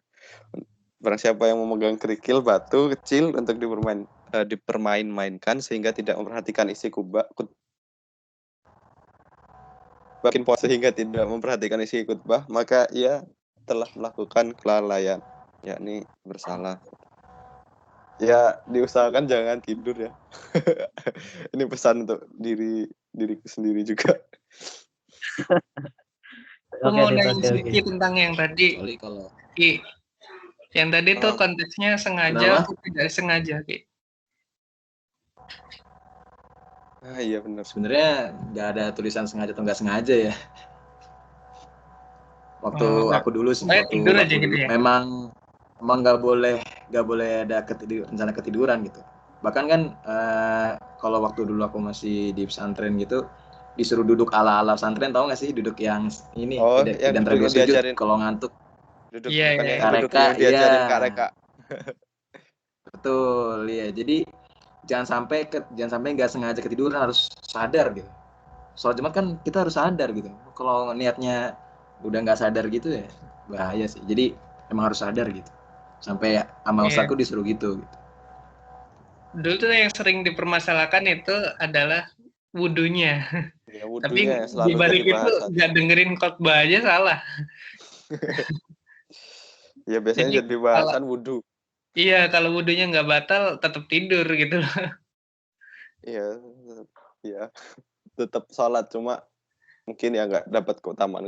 Barang siapa yang memegang kerikil batu kecil untuk dipermain-mainkan sehingga tidak memperhatikan isi sehingga tidak memperhatikan isi khutbah, maka ia telah melakukan kelalaian, yakni bersalah. Ya diusahakan jangan tidur ya. Ini pesan untuk diriku sendiri juga. Aku mau nanya sedikit tentang yang tadi. Kalau Ki. Yang tadi tuh konteksnya sengaja atau tidak sengaja, Ki? Iya benar. sebenarnya nggak ada tulisan sengaja atau nggak sengaja ya. Waktu aku dulu sih, tidur aja gitu ya? memang nggak boleh ada rencana ketiduran gitu. Bahkan kan kalau waktu dulu aku masih di pesantren gitu, disuruh duduk ala pesantren, tahu nggak sih duduk yang ini yang antara dua sujud diajarin kalau ngantuk. Duduk Iya, bukan iya. yang duduk yang diajarin kareka. Betul, iya. Jadi jangan sampai nggak sengaja ketiduran, harus sadar gitu. Soal Jumat kan kita harus sadar gitu. Kalau niatnya udah nggak sadar gitu ya bahaya sih. Jadi emang harus sadar gitu. Sampai sama ustadku disuruh gitu. Dulu tuh yang sering dipermasalahkan itu adalah wudunya. Ya, Tapi selalu di balik jadi itu bahasan. nggak dengerin khotbah aja salah. Ya biasanya jadi bahasan wudu. Iya, kalau wudunya nggak batal tetap tidur gitu. Iya, tetap sholat, cuma mungkin ya nggak dapat keutamaan.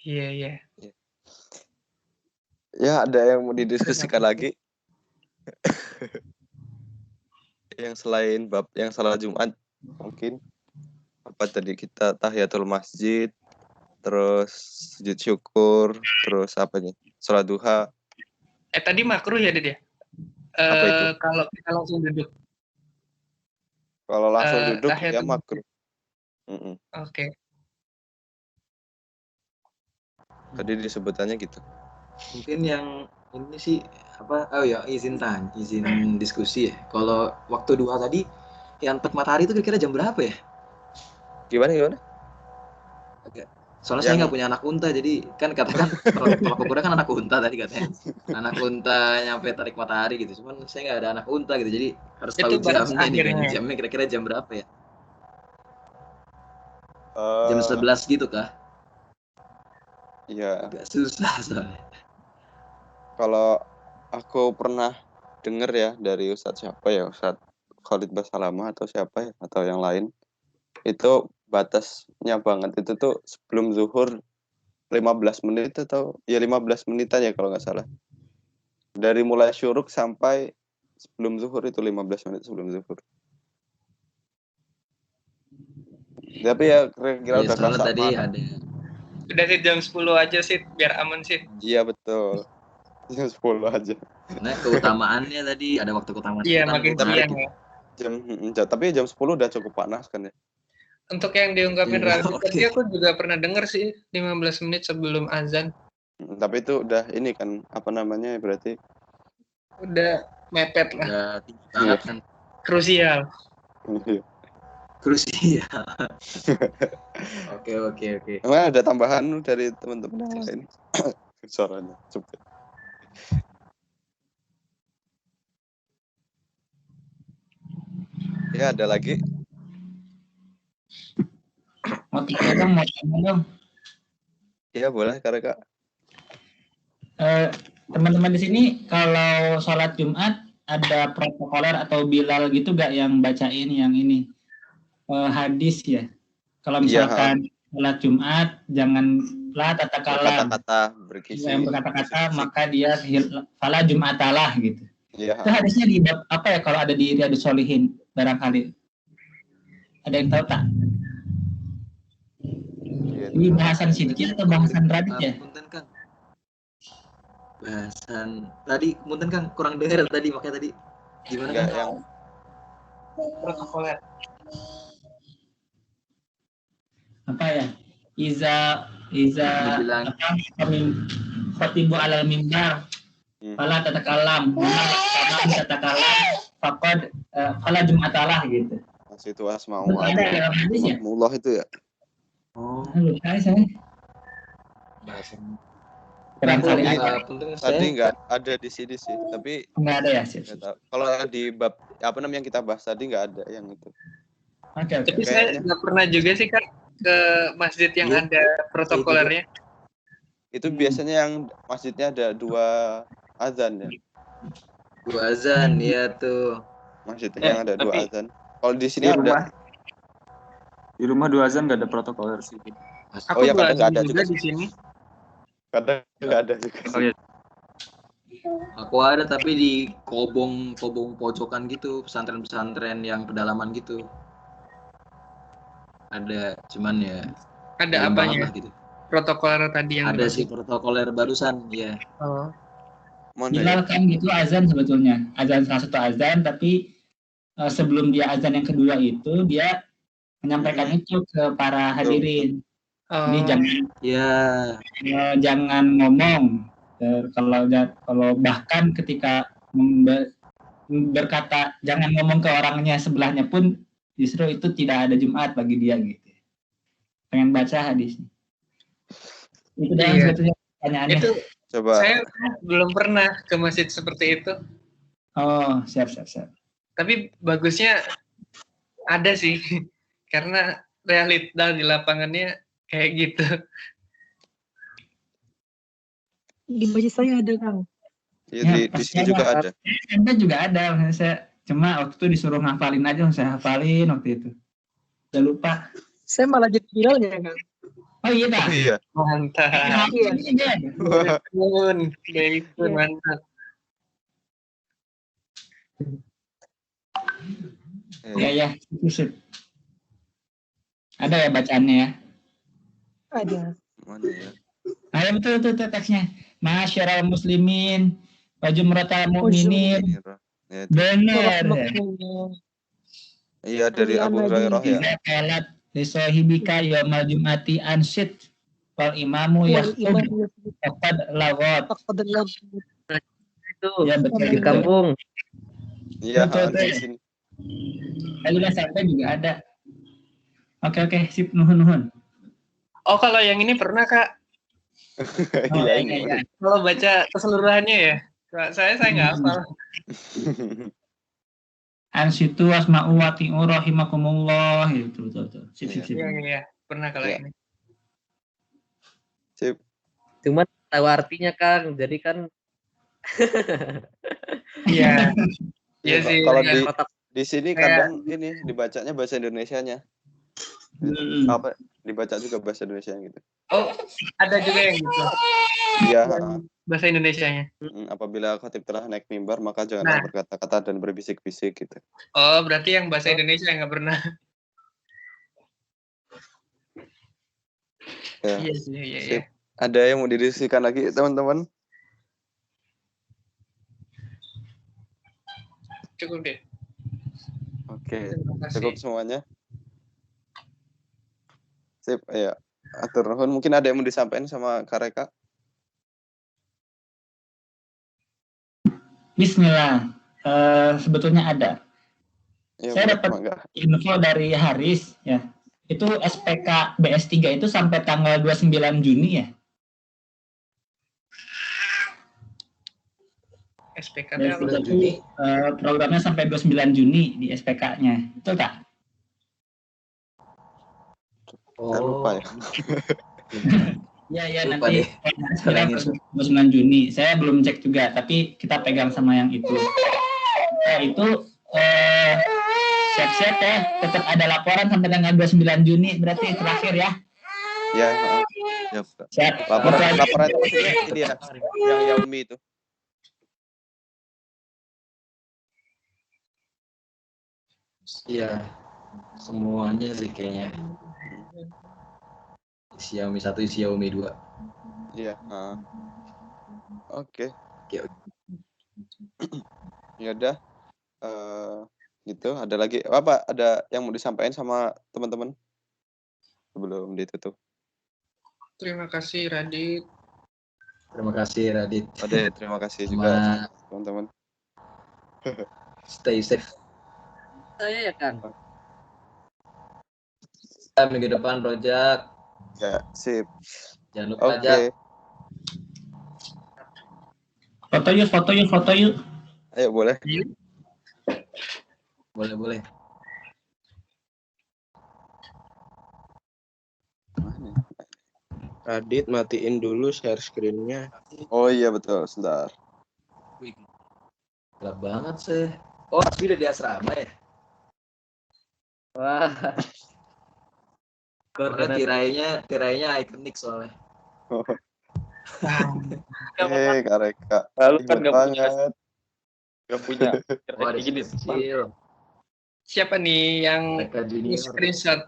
Iya. Ya ada yang mau didiskusikan lagi. Yang selain bab yang salat Jumat, mungkin apa tadi kita tahiyatul masjid, terus sujud syukur, terus apa nih? Salat duha. Tadi makruh ya, Ded ya? Apa itu? Kalau kita langsung duduk. Kalau langsung duduk ya tahiyatul makruh. Oke. Tadi disebutannya gitu. Mungkin yang ini sih apa? Oh ya, izin diskusi ya. Kalau waktu duha tadi yang tepat matahari itu kira-kira jam berapa ya? Gimana? Soalnya saya nggak punya anak unta, jadi kan katakan kalau kuda kan anak unta tadi katanya. Anak unta nyampe tarik matahari gitu. Cuman saya nggak ada anak unta gitu, jadi harus tahu jamnya nih. Jamnya kira-kira jam berapa ya? Jam 11 gitu kah? Iya. Agak susah soalnya. Kalau aku pernah dengar ya dari Ustadz siapa ya, Ustadz Khalid Basalamah atau siapa ya, atau yang lain, itu batasnya banget itu tuh sebelum zuhur 15 menit atau ya 15 menitan ya kalau nggak salah. Dari mulai syuruk sampai sebelum zuhur itu 15 menit sebelum zuhur. Tapi ya kira-kira udah kerasa tadi ada. Udah sih jam 10 aja sih biar aman sih. Iya betul. Jam 10 aja. Nah, keutamaannya tadi ada waktu keutamaan. Iya, makin siang ya. Tapi jam 10 udah cukup panas kan ya. Untuk yang diungkapin Razi tadi aku juga pernah dengar sih 15 menit sebelum azan. Tapi itu udah ini kan apa namanya berarti udah mepet lah. Udah tinggi banget kan. Krusial. Oke. Emang ada tambahan dari teman-teman yang lain? Suaranya cepet. Ya ada lagi. Mau tanya dong. Iya boleh Kak. Teman-teman di sini kalau sholat Jumat ada protokoler atau Bilal gitu gak yang bacain yang ini hadis ya? Kalau misalkan sholat Jumat janganlah tatakalam. Berkata-kata, berkisi. Yang berkata-kata maka dia fala Jum'atalah gitu. Iya. Itu hadisnya di bab apa ya kalau ada di Riyadhus Shalihin barangkali. Ada yang tahu tak? Ini bahasan sidqi atau bahasan radit ya? Punten Kang. Bahasan tadi punten Kang kurang dengar tadi makanya tadi gimana Enggak Kang? yang Protokoler. Apa ya? Iza Dibilang khatibu alal mimbar fala tatakalam. Kalau tatakalam faqad fala Jum'atalah gitu. situ asma'u Betul, ada dalam hadis ya? Allah itu ya. oh Lupa saya. bahasan. Barangkali Tadi- ada. Punten Tadi nggak ada di sini sih, tapi Enggak ada ya sih. nggak tahu. Kalau yang di bab apa namanya yang kita bahas tadi nggak ada yang itu. Oke. Tapi Kayaknya. saya nggak pernah juga sih Kak ke masjid yang Iya. ada protokolernya. Itu biasanya yang masjidnya ada 2 azan ya. Dua azan ya tuh. Masjidnya yang ada 2 tapi azan. Kalau di sini Di rumah, ada. di rumah 2 azan nggak ada protokoler sih. Aku Oh ya, kadang nggak ada juga juga di sini. Kadang nggak ada juga. Oh iya. Aku ada tapi di kobong pojokan gitu, pesantren-pesantren yang pedalaman gitu. Ada, cuman ya Ada belum banget apanya? lah gitu. Protokoler tadi yang Ada dimaksud. sih protokoler barusan, ya. Oh. Mana ya? Bilal kan gitu azan sebetulnya. Azan salah satu azan tapi sebelum dia azan yang kedua itu dia menyampaikan itu ke para hadirin. Jadi Oh. jangan ngomong. Kalau bahkan ketika berkata jangan ngomong ke orangnya sebelahnya pun justru itu tidak ada Jumat bagi dia gitu. Pengen baca hadisnya. Itu dah Iya. sebetulnya pertanyaannya. Itu Coba. saya belum pernah ke masjid seperti itu. Oh, siap. Tapi bagusnya ada sih. Karena realita di lapangannya kayak gitu. Di masjid saya ada, Kang. Ya, Ya, di pasti sini juga ada. Anda juga ada. Saya cuma waktu itu disuruh ngafalin aja, saya hafalin waktu itu. Udah lupa. Saya malah jadi Bilalnya, Kang. Oh iya dah. Iya. Mantap. Iya. Betul, mantap. Ya. Sip. Ada ya bacaannya ya? Ada. Mana ya? Ayo betul teksnya. Masyarul muslimin wa jumratal mu'minin. Ya, itu. Benar. Iya dari Abu Hurairah ya. Iza qalat li sahibika yaumal jum'ati ansit wal imamu yakhutub faqad lagat. Itu Ya betul. di kampung. Iya, Betul, di betul. sini. Tadi udah sampai juga ada. Oke, sip, nuhun. Oh, kalau yang ini pernah, Kak. Oh, Iya, iya. Kalau baca keseluruhannya ya. Saya nggak hafal. Ansitu asma'u wa ti'u rahimakumullah. Itu betul. Sip. Iya. Pernah kalau Iya. ini. Sip. Cuma tahu artinya Kang. Jadi kan Iya. Iya sih. Kalau iya. di sini Kayak- kadang ini dibacanya bahasa Indonesianya. Apa dibaca juga bahasa Indonesia gitu. Oh, ada juga yang gitu. Iya, Bahasa Indonesianya. apabila khatib telah naik mimbar maka janganlah berkata-kata dan berbisik-bisik gitu. Oh, berarti yang bahasa Indonesia nggak pernah. Ya. Iya sih, iya. Sip. Ada yang mau didiskusikan lagi teman-teman? Cukup deh. Oke, Terima kasih. cukup semuanya. Sip, ya. Atur nuhun, mungkin ada yang mau disampaikan sama Kak Reka? Bismillah. Sebetulnya ada. Ya, Saya boleh, dapat mangga. info dari Haris ya. Itu SPK BS3 itu sampai tanggal 29 Juni ya. SPK BS3 berapa? itu programnya sampai 29 Juni di SPK-nya. Betul tak? Saya lupa ya. Iya, Lupa nanti deh. sekitar 29 Juni. Saya belum cek juga, tapi kita pegang sama yang itu. Nah, itu siap-siap ya. Tetap ada laporan sampai tanggal 29 Juni, berarti terakhir ya. Ya, siap. Siap. Laporan itu maksudnya ini ya, yang Yaumi itu. Iya, semuanya sih kayaknya. Xiaomi 1, Xiaomi 2. Iya. Oke. Ya udah. Gitu. Ada lagi apa? Ada yang mau disampaikan sama teman-teman sebelum ditutup? Terima kasih Radit. Terima kasih Radit. Ade, terima kasih Sama juga teman-teman. stay safe. Saya ya kan. Minggu depan Rojak. Ya, sip. Jangan lupa Oke. Jak. Foto yuk. Ayo boleh. Boleh. Radit, matiin dulu share screen-nya. Oh iya betul, sebentar. Gelap banget sih. Oh, Asbi udah di asrama ya? Wah. Karena tirainya ikonik soalnya. Kak Reka. Lalu kan Imut banget. nggak punya Wah, kayak gini. kecil. Siapa nih yang Mereka junior. screenshot?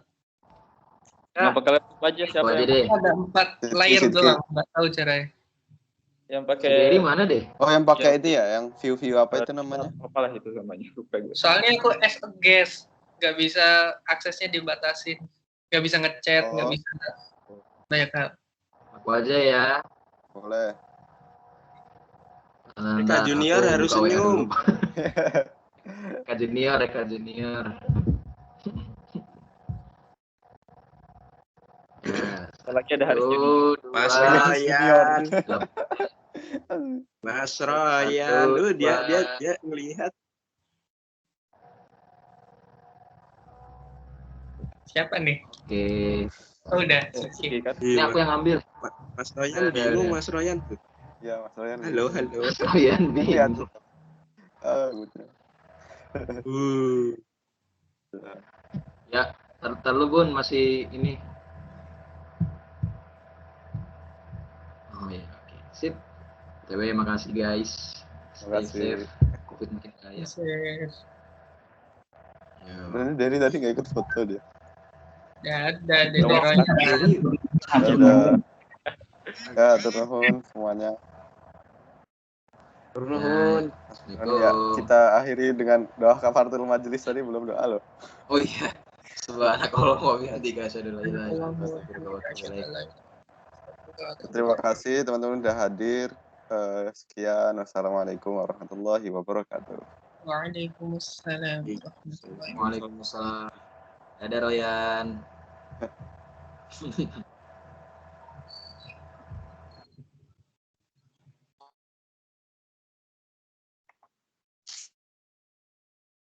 Kenapa kalian aja siapa Aja yang deh. Ada 4 layer Sedikit. doang, nggak tahu caranya. yang Si pakai Derry mana deh? Oh yang pakai itu ya, yang view apa itu namanya? apalah itu namanya, lupa gue. Soalnya aku as a guest, nggak bisa aksesnya dibatasin, nggak bisa ngechat, nggak Oh. bisa banyak hal. Aku aja ya. Boleh. Reka Junior aku harus buka WA senyum. dulu. Reka Junior. Nah, Lagi ada hari ini. Mas dua, Royan. delapan. Mas Royan. Satu, Dia dua. ngelihat. Siapa nih? Oke. Oh udah. Oke kan. Ini aku yang ambil. Mas Royan bingung, Mas Royan tuh. Ya Mas Royan. Halo. Kalian Lihat. bingung. Betul. Ya, terlalu Bun masih ini. Oh ya, oke. Sip. TW makasih guys. Terima Stay kasih. safe. Covid makin kaya. Yes. Nah, dari tadi nggak ikut foto dia. Ya ada Royan. Ada. Ya, turun semuanya. Turun. Ya, kita akhiri dengan doa kafaratul majelis tadi belum doa loh. Oh iya. Subhanakallah wa bihamdika asyhadu an la ilaha illa anta astaghfiruka wa atubu ilaik. Terima kasih teman-teman sudah hadir. Sekian. Wassalamualaikum warahmatullahi wabarakatuh. Waalaikumsalam warahmatullahi wabarakatuh. Waalaikumsalam. Dadah Royan.